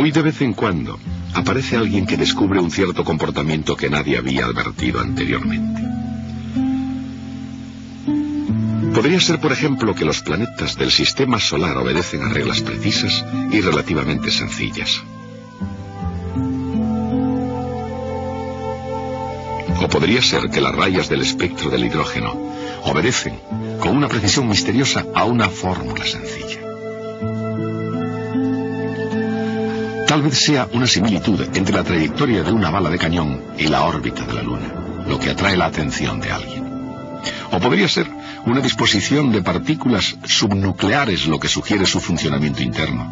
Muy de vez en cuando aparece alguien que descubre un cierto comportamiento que nadie había advertido anteriormente. Podría ser, por ejemplo, que los planetas del sistema solar obedecen a reglas precisas y relativamente sencillas. O podría ser que las rayas del espectro del hidrógeno obedecen con una precisión misteriosa a una fórmula sencilla. Tal vez sea una similitud entre la trayectoria de una bala de cañón y la órbita de la Luna, lo que atrae la atención de alguien. O podría ser una disposición de partículas subnucleares lo que sugiere su funcionamiento interno.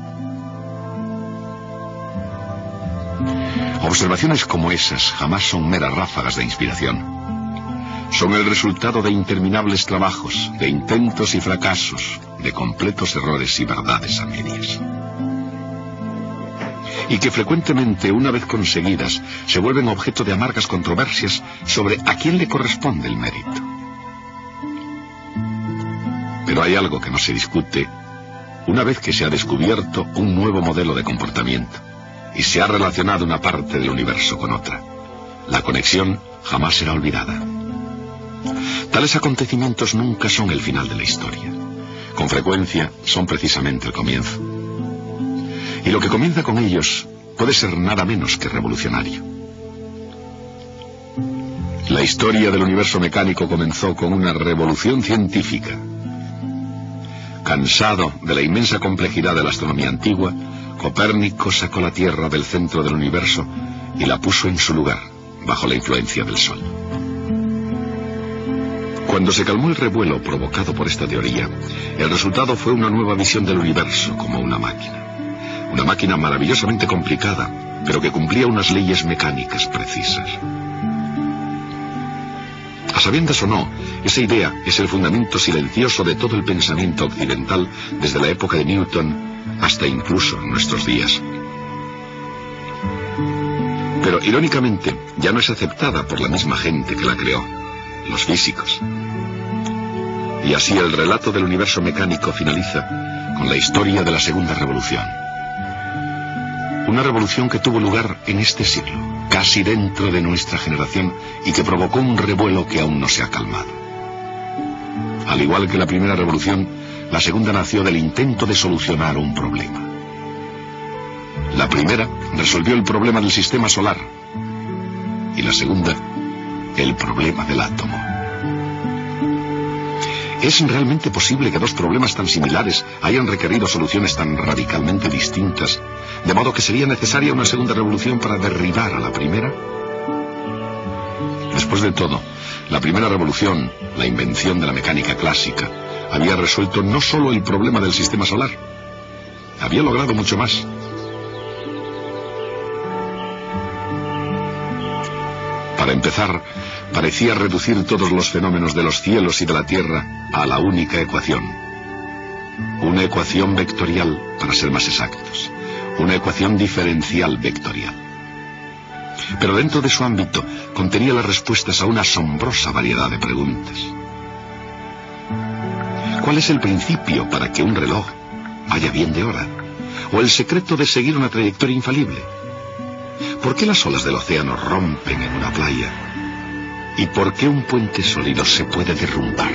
Observaciones como esas jamás son meras ráfagas de inspiración. Son el resultado de interminables trabajos, de intentos y fracasos, de completos errores y verdades a medias. Y que frecuentemente, una vez conseguidas, se vuelven objeto de amargas controversias sobre a quién le corresponde el mérito. Pero hay algo que no se discute una vez que se ha descubierto un nuevo modelo de comportamiento y se ha relacionado una parte del universo con otra. La conexión jamás será olvidada. Tales acontecimientos nunca son el final de la historia. Con frecuencia son precisamente el comienzo. Y lo que comienza con ellos puede ser nada menos que revolucionario. La historia del universo mecánico comenzó con una revolución científica. Cansado de la inmensa complejidad de la astronomía antigua, Copérnico sacó la Tierra del centro del universo y la puso en su lugar, bajo la influencia del Sol. Cuando se calmó el revuelo provocado por esta teoría, el resultado fue una nueva visión del universo como una máquina. Una máquina maravillosamente complicada, pero que cumplía unas leyes mecánicas precisas. A sabiendas o no, esa idea es el fundamento silencioso de todo el pensamiento occidental desde la época de Newton hasta incluso nuestros días. Pero irónicamente ya no es aceptada por la misma gente que la creó, los físicos. Y así el relato del universo mecánico finaliza con la historia de la segunda revolución. Una revolución que tuvo lugar en este siglo, casi dentro de nuestra generación, y que provocó un revuelo que aún no se ha calmado. Al igual que la primera revolución, la segunda nació del intento de solucionar un problema. La primera resolvió el problema del sistema solar, y la segunda, el problema del átomo. ¿Es realmente posible que dos problemas tan similares hayan requerido soluciones tan radicalmente distintas, de modo que sería necesaria una segunda revolución para derribar a la primera? Después de todo, la primera revolución, la invención de la mecánica clásica, había resuelto no solo el problema del sistema solar, había logrado mucho más. Para empezar, parecía reducir todos los fenómenos de los cielos y de la tierra a la única ecuación. Una ecuación vectorial, para ser más exactos. Una ecuación diferencial vectorial. Pero dentro de su ámbito contenía las respuestas a una asombrosa variedad de preguntas. ¿Cuál es el principio para que un reloj vaya bien de hora? ¿O el secreto de seguir una trayectoria infalible? ¿Por qué las olas del océano rompen en una playa? ¿Y por qué un puente sólido se puede derrumbar?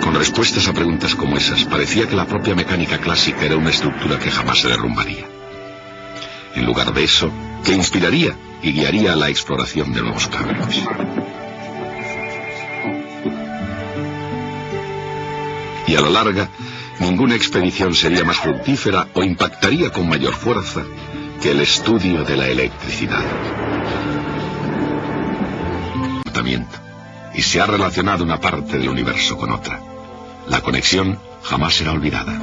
Con respuestas a preguntas como esas, parecía que la propia mecánica clásica era una estructura que jamás se derrumbaría. En lugar de eso, que inspiraría y guiaría a la exploración de nuevos caminos. Y a la larga, ninguna expedición sería más fructífera o impactaría con mayor fuerza que el estudio de la electricidad. Y se ha relacionado una parte del universo con otra. La conexión jamás será olvidada.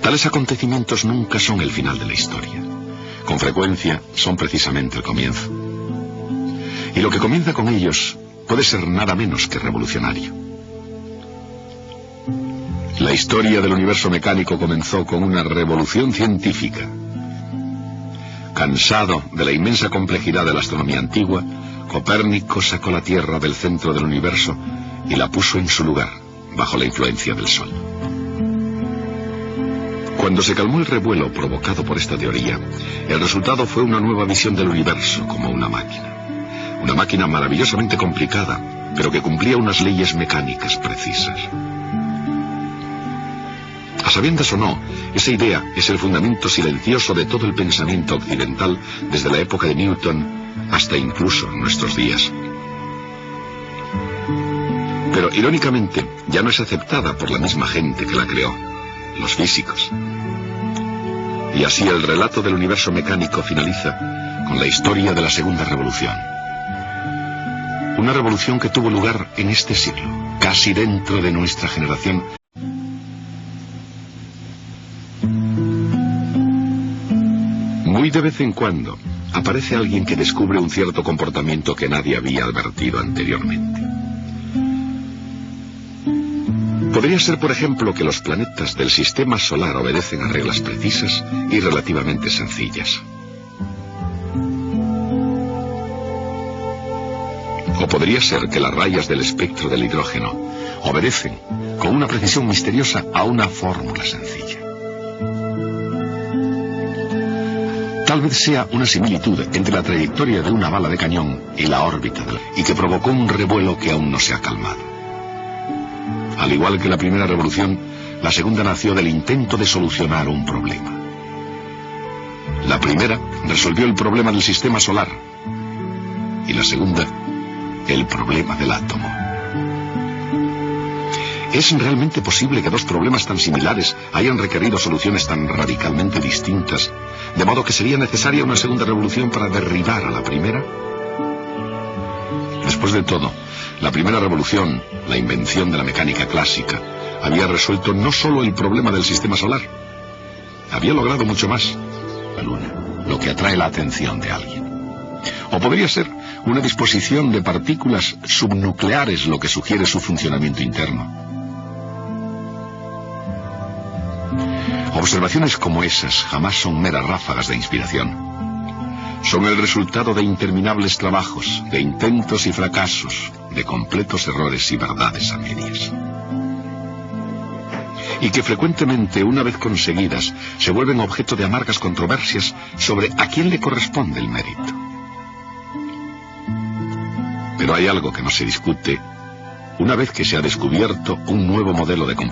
Tales acontecimientos nunca son el final de la historia. Con frecuencia son precisamente el comienzo. Y lo que comienza con ellos puede ser nada menos que revolucionario. La historia del universo mecánico comenzó con una revolución científica. Cansado de la inmensa complejidad de la astronomía antigua, Copérnico sacó la Tierra del centro del universo y la puso en su lugar, bajo la influencia del Sol. Cuando se calmó el revuelo provocado por esta teoría, el resultado fue una nueva visión del universo como una máquina. Una máquina maravillosamente complicada, pero que cumplía unas leyes mecánicas precisas. A sabiendas o no, esa idea es el fundamento silencioso de todo el pensamiento occidental desde la época de Newton hasta incluso nuestros días. Pero irónicamente ya no es aceptada por la misma gente que la creó, los físicos. Y así el relato del universo mecánico finaliza con la historia de la segunda revolución. Una revolución que tuvo lugar en este siglo, casi dentro de nuestra generación. Muy de vez en cuando aparece alguien que descubre un cierto comportamiento que nadie había advertido anteriormente. Podría ser, por ejemplo, que los planetas del sistema solar obedecen a reglas precisas y relativamente sencillas. O podría ser que las rayas del espectro del hidrógeno obedecen, con una precisión misteriosa, a una fórmula sencilla. Tal vez sea una similitud entre la trayectoria de una bala de cañón y la órbita y que provocó un revuelo que aún no se ha calmado. Al igual que la primera revolución, la segunda nació del intento de solucionar un problema. La primera resolvió el problema del sistema solar y la segunda, el problema del átomo. ¿Es realmente posible que dos problemas tan similares hayan requerido soluciones tan radicalmente distintas, de modo que sería necesaria una segunda revolución para derribar a la primera? Después de todo, la primera revolución, la invención de la mecánica clásica, había resuelto no solo el problema del sistema solar, había logrado mucho más, la Luna, lo que atrae la atención de alguien. O podría ser una disposición de partículas subnucleares lo que sugiere su funcionamiento interno. Observaciones como esas jamás son meras ráfagas de inspiración. Son el resultado de interminables trabajos, de intentos y fracasos, de completos errores y verdades a medias. Y que frecuentemente, una vez conseguidas, se vuelven objeto de amargas controversias sobre a quién le corresponde el mérito. Pero hay algo que no se discute una vez que se ha descubierto un nuevo modelo de comportamiento.